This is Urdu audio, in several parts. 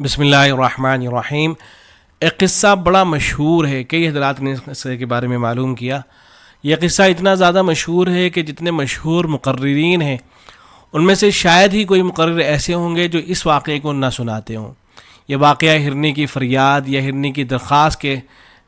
بسم اللہ الرحمن الرحیم۔ ایک قصہ بڑا مشہور ہے، کئی حضرات نے اس قصے کے بارے میں معلوم کیا۔ یہ قصہ اتنا زیادہ مشہور ہے کہ جتنے مشہور مقررین ہیں ان میں سے شاید ہی کوئی مقرر ایسے ہوں گے جو اس واقعے کو نہ سناتے ہوں۔ یہ واقعہ ہرنی کی فریاد یا ہرنی کی درخواست کے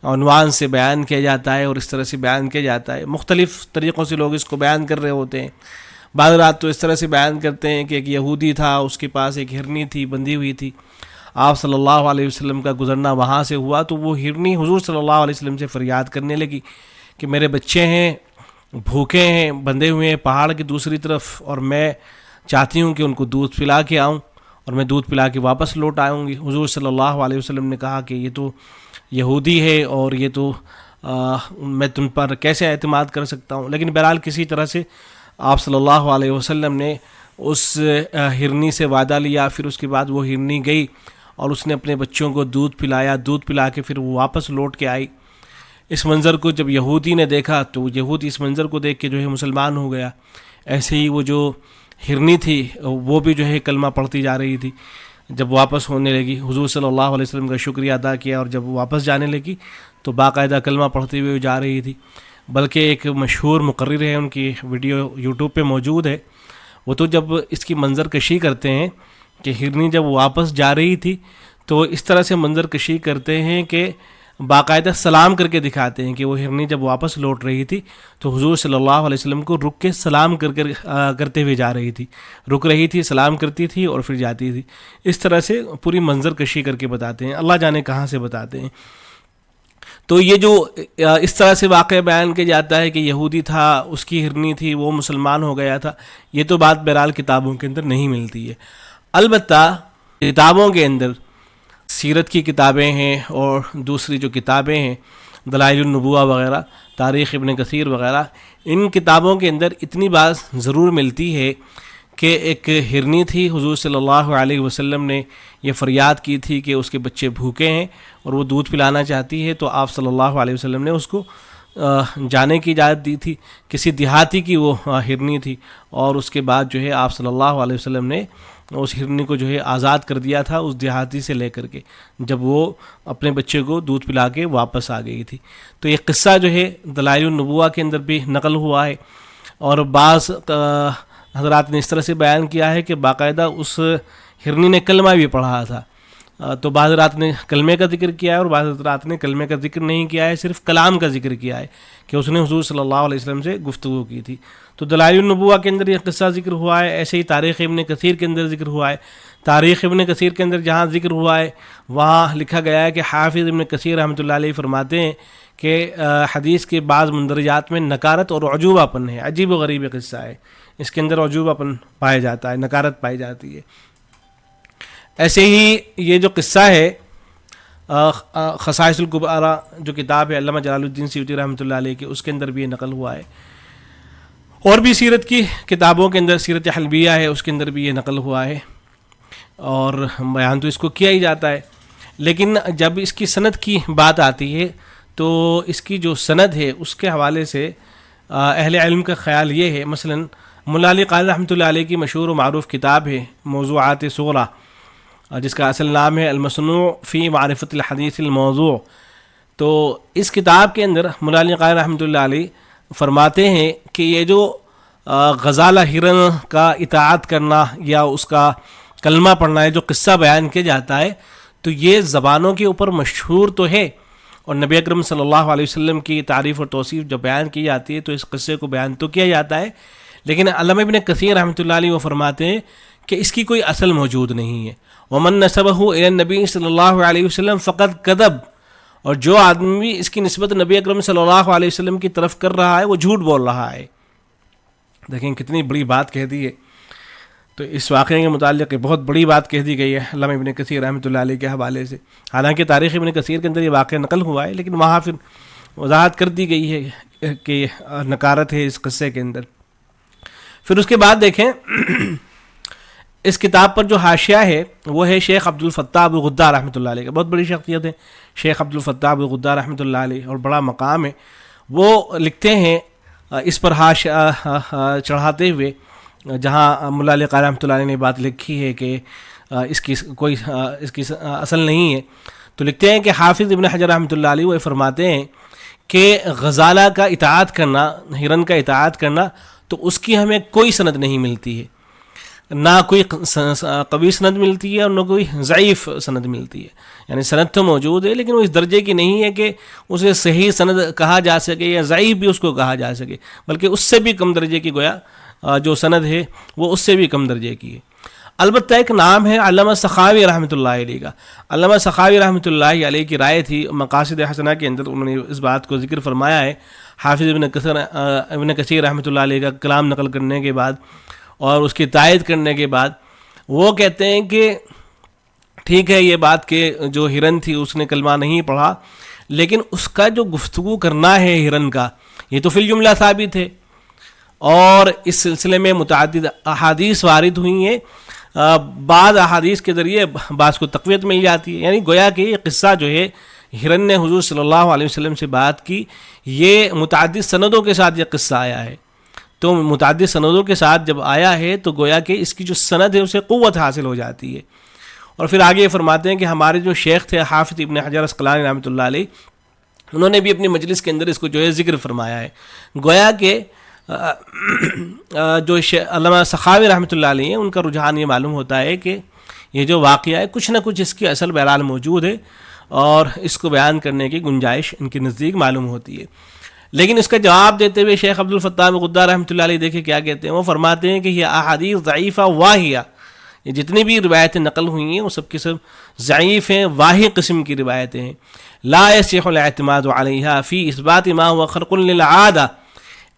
عنوان سے بیان کیا جاتا ہے، اور اس طرح سے بیان کیا جاتا ہے۔ مختلف طریقوں سے لوگ اس کو بیان کر رہے ہوتے ہیں۔ بعض رات تو اس طرح سے بیان کرتے ہیں کہ ایک یہودی تھا، اس کے پاس ایک ہرنی تھی، بندھی ہوئی تھی۔ آپ صلی اللہ علیہ وسلم کا گزرنا وہاں سے ہوا تو وہ ہرنی حضور صلی اللہ علیہ وسلم سے فریاد کرنے لگی کہ میرے بچے ہیں، بھوکے ہیں، بندھے ہوئے ہیں پہاڑ کی دوسری طرف، اور میں چاہتی ہوں کہ ان کو دودھ پلا کے آؤں، اور میں دودھ پلا کے واپس لوٹ آؤں گی۔ حضور صلی اللہ علیہ وسلم نے کہا کہ یہ تو یہودی ہے اور یہ تو میں تم پر کیسے اعتماد کر سکتا ہوں۔ لیکن بہرحال کسی طرح سے آپ صلی اللہ علیہ وسلم نے اس ہرنی سے وعدہ لیا۔ پھر اس کے بعد وہ ہرنی گئی اور اس نے اپنے بچوں کو دودھ پلایا، دودھ پلا کے پھر وہ واپس لوٹ کے آئی۔ اس منظر کو جب یہودی نے دیکھا تو یہودی اس منظر کو دیکھ کے جو ہے مسلمان ہو گیا۔ ایسے ہی وہ جو ہرنی تھی وہ بھی جو ہے کلمہ پڑھتی جا رہی تھی۔ جب واپس ہونے لگی حضور صلی اللہ علیہ وسلم کا شکریہ ادا کیا، اور جب وہ واپس جانے لگی تو باقاعدہ کلمہ پڑھتے ہوئے جا رہی تھی۔ بلکہ ایک مشہور مقرر ہے، ان کی ویڈیو یوٹیوب پہ موجود ہے، وہ تو جب اس کی منظر کشی کرتے ہیں کہ ہرنی جب واپس جا رہی تھی تو اس طرح سے منظر کشی کرتے ہیں کہ باقاعدہ سلام کر کے دکھاتے ہیں کہ وہ ہرنی جب واپس لوٹ رہی تھی تو حضور صلی اللہ علیہ وسلم کو رک کے سلام کرتے ہوئے جا رہی تھی، رک رہی تھی، سلام کرتی تھی اور پھر جاتی تھی۔ اس طرح سے پوری منظر کشی کر کے بتاتے ہیں، اللہ جانے کہاں سے بتاتے ہیں۔ تو یہ جو اس طرح سے واقعہ بیان کیا جاتا ہے کہ یہودی تھا، اس کی ہرنی تھی، وہ مسلمان ہو گیا تھا، یہ تو بات بہرحال کتابوں کے اندر نہیں ملتی ہے۔ البتہ کتابوں کے اندر سیرت کی کتابیں ہیں اور دوسری جو کتابیں ہیں دلائل النبوہ وغیرہ، تاریخ ابن کثیر وغیرہ، ان کتابوں کے اندر اتنی بات ضرور ملتی ہے کہ ایک ہرنی تھی، حضور صلی اللہ علیہ وسلم نے یہ فریاد کی تھی کہ اس کے بچے بھوکے ہیں اور وہ دودھ پلانا چاہتی ہے، تو آپ صلی اللہ علیہ وسلم نے اس کو جانے کی اجازت دی تھی۔ کسی دیہاتی کی وہ ہرنی تھی، اور اس کے بعد جو ہے آپ صلی اللہ علیہ وسلم نے اس ہرنی کو جو ہے آزاد کر دیا تھا اس دیہاتی سے لے کر کے، جب وہ اپنے بچے کو دودھ پلا کے واپس آ گئی تھی۔ تو یہ قصہ جو ہے دلائل النبوہ کے اندر بھی نقل ہوا ہے، اور بعض حضرات نے اس طرح سے بیان کیا ہے کہ باقاعدہ اس ہرنی نے کلمہ بھی پڑھا تھا۔ تو بعض حضرات نے کلمے کا ذکر کیا ہے اور بعض حضرات نے کلمے کا ذکر نہیں کیا ہے، صرف کلام کا ذکر کیا ہے کہ اس نے حضور صلی اللہ علیہ وسلم سے گفتگو کی تھی۔ تو دلائل النبوہ کے اندر یہ قصہ ذکر ہوا ہے، ایسے ہی تاریخ ابن کثیر کے اندر ذکر ہوا ہے۔ تاریخ ابن کثیر کے اندر جہاں ذکر ہوا ہے وہاں لکھا گیا ہے کہ حافظ ابن کثیر رحمۃ اللہ علیہ فرماتے ہیں کہ حدیث کے بعض مندرجات میں نکارت اور عجوبہ پن ہے، عجیب و غریب قصہ ہے، اس کے اندر عجوبہ پن پایا جاتا ہے، نکارت پائی جاتی ہے۔ ایسے ہی یہ جو قصہ ہے خصائص الکبریٰ جو کتاب ہے علامہ جلال الدین سیوطی رحمۃ اللہ علیہ کی، اس کے اندر بھی یہ نقل ہوا ہے، اور بھی سیرت کی کتابوں کے اندر سیرت حلبیہ ہے، اس کے اندر بھی یہ نقل ہوا ہے، اور بیان تو اس کو کیا ہی جاتا ہے۔ لیکن جب اس کی سند کی بات آتی ہے تو اس کی جو سند ہے اس کے حوالے سے اہل علم کا خیال یہ ہے، مثلا مولا علی قاری رحمۃ اللہ علیہ کی مشہور و معروف کتاب ہے موضوعات صغریٰ، جس کا اصل نام ہے المصنوع فی معرفت الحدیث الموضوع۔ تو اس کتاب کے اندر مولا علی قاری رحمۃ اللہ علیہ فرماتے ہیں کہ یہ جو غزالہ ہرن کا اطاعت کرنا یا اس کا کلمہ پڑھنا ہے، جو قصہ بیان کیا جاتا ہے، تو یہ زبانوں کے اوپر مشہور تو ہے، اور نبی اکرم صلی اللہ علیہ وسلم کی تعریف اور توصیف جب بیان کی جاتی ہے تو اس قصے کو بیان تو کیا جاتا ہے، لیکن علامہ ابن کثیر رحمۃ اللہ علیہ وہ فرماتے ہیں کہ اس کی کوئی اصل موجود نہیں ہے۔ ومن نسبہ الی النبی صلی اللہ علیہ وسلم فقط کذب، اور جو آدمی اس کی نسبت نبی اکرم صلی اللہ علیہ وسلم کی طرف کر رہا ہے وہ جھوٹ بول رہا ہے۔ دیکھیں کتنی بڑی بات کہہ دی ہے۔ تو اس واقعے کے متعلق بہت بڑی بات کہہ دی گئی ہے علامہ ابن کثیر رحمۃ اللہ علیہ کے حوالے سے۔ حالانکہ تاریخ ابن کثیر کے اندر یہ واقعہ نقل ہوا ہے، لیکن وہاں پھر وضاحت کر دی گئی ہے کہ نکارت ہے اس قصے کے اندر۔ پھر اس کے بعد دیکھیں اس کتاب پر جو حاشیہ ہے وہ ہے شیخ عبد الفتاح ابو الغدار رحمۃ اللہ علیہ کا، بہت بڑی شخصیت ہے شیخ عبد الفتاح ابو الغدار رحمۃ اللہ علیہ، اور بڑا مقام ہے۔ وہ لکھتے ہیں اس پر حاشیہ چڑھاتے ہوئے، جہاں مولا علی قاری رحمۃ اللہ علیہ نے بات لکھی ہے کہ اس کی کوئی اصل نہیں ہے. تو لکھتے ہیں کہ حافظ ابن حجر رحمۃ اللہ علیہ وہ فرماتے ہیں کہ غزالہ کا اطاعت کرنا، ہرن کا اطاعت کرنا، تو اس کی ہمیں کوئی سند نہیں ملتی ہے، نہ کوئی قوی سند ملتی ہے اور نہ کوئی ضعیف سند ملتی ہے. یعنی سند تو موجود ہے لیکن وہ اس درجے کی نہیں ہے کہ اسے صحیح سند کہا جا سکے یا ضعیف بھی اس کو کہا جا سکے، بلکہ اس سے بھی کم درجے کی گویا جو سند ہے وہ اس سے بھی کم درجے کی ہے. البتہ ایک نام ہے علامہ سخاوی رحمۃ اللہ علیہ کا. علامہ سخاوی رحمۃ اللہ علیہ کی رائے تھی مقاصد حسنہ کے اندر، انہوں نے اس بات کو ذکر فرمایا ہے حافظ ابن کثیر رحمۃ اللہ علیہ کا کلام نقل کرنے کے بعد اور اس کی تائید کرنے کے بعد. وہ کہتے ہیں کہ ٹھیک ہے یہ بات کہ جو ہرن تھی اس نے کلمہ نہیں پڑھا، لیکن اس کا جو گفتگو کرنا ہے ہرن کا یہ تو فی الجملہ ثابت ہے، اور اس سلسلے میں متعدد احادیث وارد ہوئی ہیں. بعض احادیث کے ذریعے بعض کو تقویت مل جاتی ہے. یعنی گویا کہ یہ قصہ جو ہے ہرن نے حضور صلی اللہ علیہ وسلم سے بات کی، یہ متعدد سندوں کے ساتھ یہ قصہ آیا ہے. تو متعدد سندوں کے ساتھ جب آیا ہے تو گویا کہ اس کی جو سند ہے اسے قوت حاصل ہو جاتی ہے. اور پھر آگے یہ فرماتے ہیں کہ ہمارے جو شیخ تھے حافظ ابن حجر اسقلانی رحمۃ اللہ علیہ، انہوں نے بھی اپنی مجلس کے اندر اس کو جو ہے ذکر فرمایا ہے. گویا کہ جو علامہ سخاوی رحمۃ اللہ علیہ ہیں ان کا رجحان یہ معلوم ہوتا ہے کہ یہ جو واقعہ ہے کچھ نہ کچھ اس کی اصل بہرحال موجود ہے اور اس کو بیان کرنے کی گنجائش ان کے نزدیک معلوم ہوتی ہے. لیکن اس کا جواب دیتے ہوئے شیخ عبدالفتاح غدار رحمۃ اللہ علیہ دیکھیں کیا کہتے ہیں. وہ فرماتے ہیں کہ یہ احادیث ضعیفہ واہیہ، یہ جتنی بھی روایتیں نقل ہوئی ہیں وہ سب کی سب ضعیف ہیں، واہی قسم کی روایتیں ہیں. لا یصح الاعتماد علیہا فی اثبات ما هو خرق للعادہ،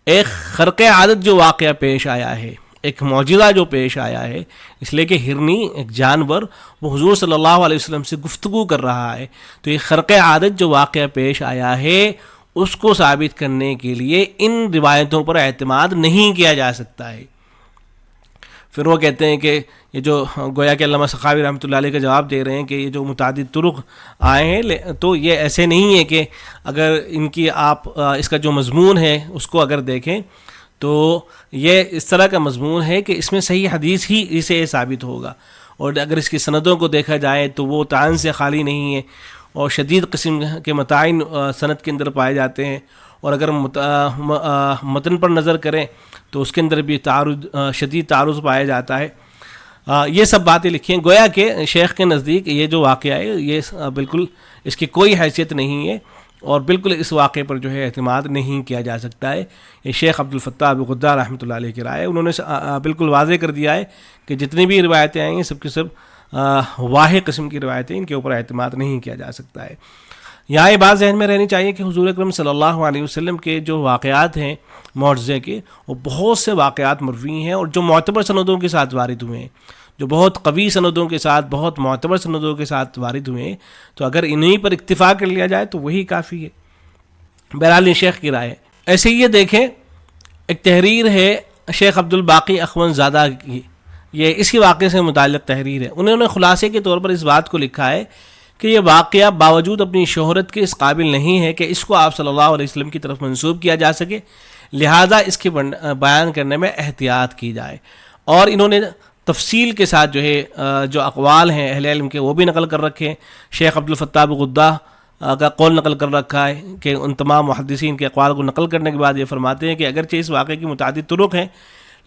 ایک خرق عادت جو واقعہ پیش آیا ہے، ایک معجزہ جو پیش آیا ہے، اس لیے کہ ہرنی ایک جانور وہ حضور صلی اللہ علیہ وسلم سے گفتگو کر رہا ہے، تو یہ خرق عادت جو واقعہ پیش آیا ہے اس کو ثابت کرنے کے لیے ان روایتوں پر اعتماد نہیں کیا جا سکتا ہے. پھر وہ کہتے ہیں کہ یہ جو گویا کہ علامہ سخاوی رحمۃ اللہ علیہ کا جواب دے رہے ہیں کہ یہ جو متعدد طرق آئے ہیں تو یہ ایسے نہیں ہے کہ اگر ان کی آپ اس کا جو مضمون ہے اس کو اگر دیکھیں تو یہ اس طرح کا مضمون ہے کہ اس میں صحیح حدیث ہی اسے ثابت ہوگا، اور اگر اس کی سندوں کو دیکھا جائے تو وہ طعن سے خالی نہیں ہے اور شدید قسم کے متائن سند کے اندر پائے جاتے ہیں. اور اگر متن پر نظر کریں تو اس کے اندر بھی شدید تعارض پایا جاتا ہے. یہ سب باتیں لکھی ہیں. گویا کہ شیخ کے نزدیک یہ جو واقعہ ہے یہ بالکل اس کی کوئی حیثیت نہیں ہے اور بالکل اس واقعے پر جو ہے اعتماد نہیں کیا جا سکتا ہے. یہ شیخ عبدالفتاح غدار رحمۃ اللہ علیہ کی رائے ہے. انہوں نے بالکل واضح کر دیا ہے کہ جتنی بھی روایتیں آئیں ہیں سب کی سب واحد قسم کی روایتیں، ان کے اوپر اعتماد نہیں کیا جا سکتا ہے. یہاں یہ بات ذہن میں رہنی چاہیے کہ حضور اکرم صلی اللہ علیہ وسلم کے جو واقعات ہیں معجزے کے، وہ بہت سے واقعات مروی ہیں اور جو معتبر سندوں کے ساتھ وارد ہوئے ہیں، جو بہت قوی سندوں کے ساتھ، بہت معتبر سندوں کے ساتھ وارد ہوئے ہیں. تو اگر انہی پر اکتفا کر لیا جائے تو وہی کافی ہے. بہرحال یہ شیخ کی رائے ہے. ایسے ہی یہ دیکھیں ایک تحریر ہے شیخ عبدالباقی اخون زادہ کی، یہ اسی واقعے سے متعلق تحریر ہے. انہوں نے خلاصے کے طور پر اس بات کو لکھا ہے کہ یہ واقعہ باوجود اپنی شہرت کے اس قابل نہیں ہے کہ اس کو آپ صلی اللہ علیہ وسلم کی طرف منسوب کیا جا سکے، لہٰذا اس کے بیان کرنے میں احتیاط کی جائے. اور انہوں نے تفصیل کے ساتھ جو ہے جو اقوال ہیں اہل علم کے وہ بھی نقل کر رکھے ہیں. شیخ عبدالفتاح غدہ کا قول نقل کر رکھا ہے کہ ان تمام محدثین کے اقوال کو نقل کرنے کے بعد یہ فرماتے ہیں کہ اگرچہ اس واقعے کی متعدد طرق ہیں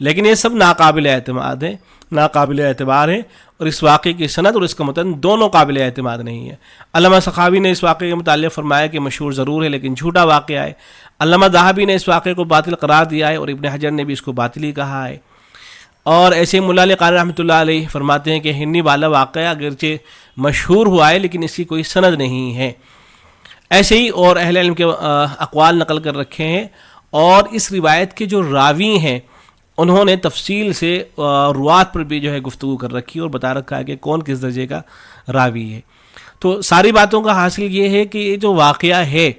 لیکن یہ سب ناقابل اعتماد ہیں، ناقابل اعتبار ہیں، اور اس واقعے کی سند اور اس کا متن دونوں قابل اعتماد نہیں ہے. علامہ سخاوی نے اس واقعے کے متعلق فرمایا کہ مشہور ضرور ہے لیکن جھوٹا واقعہ ہے. علامہ ذہبی نے اس واقعے کو باطل قرار دیا ہے اور ابن حجر نے بھی اس کو باطل ہی کہا ہے. اور ایسے ملا علی قاری رحمۃ اللہ علیہ فرماتے ہیں کہ ہرنی والا واقعہ اگرچہ مشہور ہوا ہے لیکن اس کی کوئی سند نہیں ہے. ایسے ہی اور اہل علم کے اقوال نقل کر رکھے ہیں، اور اس روایت کے جو راوی ہیں انہوں نے تفصیل سے روات پر بھی جو ہے گفتگو کر رکھی اور بتا رکھا ہے کہ کون کس درجے کا راوی ہے. تو ساری باتوں کا حاصل یہ ہے کہ یہ جو واقعہ ہے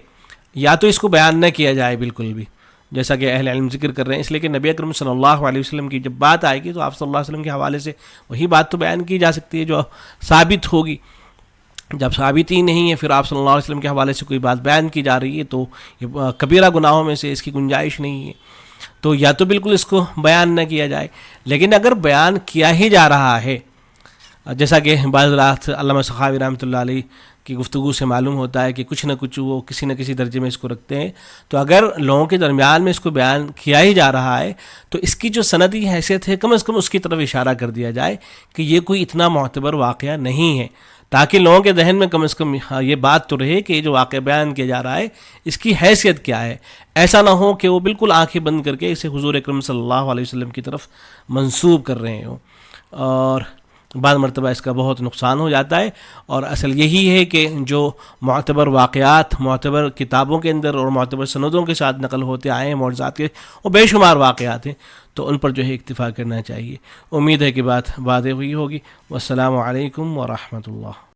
یا تو اس کو بیان نہ کیا جائے بالکل بھی، جیسا کہ اہل علم ذکر کر رہے ہیں، اس لیے کہ نبی اکرم صلی اللہ علیہ وسلم کی جب بات آئے گی تو آپ صلی اللہ علیہ وسلم کے حوالے سے وہی بات تو بیان کی جا سکتی ہے جو ثابت ہوگی. جب ثابت ہی نہیں ہے پھر آپ صلی اللہ علیہ وسلم کے حوالے سے کوئی بات بیان کی جا رہی ہے تو یہ کبیرہ گناہوں میں سے اس کی گنجائش نہیں ہے. تو یا تو بالکل اس کو بیان نہ کیا جائے، لیکن اگر بیان کیا ہی جا رہا ہے جیسا کہ بعض رات علامہ سخاوی رحمۃ اللہ علیہ کی گفتگو سے معلوم ہوتا ہے کہ کچھ نہ کچھ وہ کسی نہ کسی درجے میں اس کو رکھتے ہیں. تو اگر لوگوں کے درمیان میں اس کو بیان کیا ہی جا رہا ہے تو اس کی جو سندی حیثیت ہے کم از کم اس کی طرف اشارہ کر دیا جائے کہ یہ کوئی اتنا معتبر واقعہ نہیں ہے، تاکہ لوگوں کے ذہن میں کم از کم یہ بات تو رہے کہ یہ جو واقعہ بیان کیا جا رہا ہے اس کی حیثیت کیا ہے. ایسا نہ ہو کہ وہ بالکل آنکھیں بند کر کے اسے حضور اکرم صلی اللہ علیہ وسلم کی طرف منسوب کر رہے ہوں، اور بعض مرتبہ اس کا بہت نقصان ہو جاتا ہے. اور اصل یہی ہے کہ جو معتبر واقعات معتبر کتابوں کے اندر اور معتبر سندوں کے ساتھ نقل ہوتے آئے ہیں معجزات کے، وہ بے شمار واقعات ہیں، تو ان پر جو ہے اکتفا کرنا چاہیے. امید ہے کہ بات واضح ہوئی ہوگی. والسلام علیکم ورحمۃ اللہ.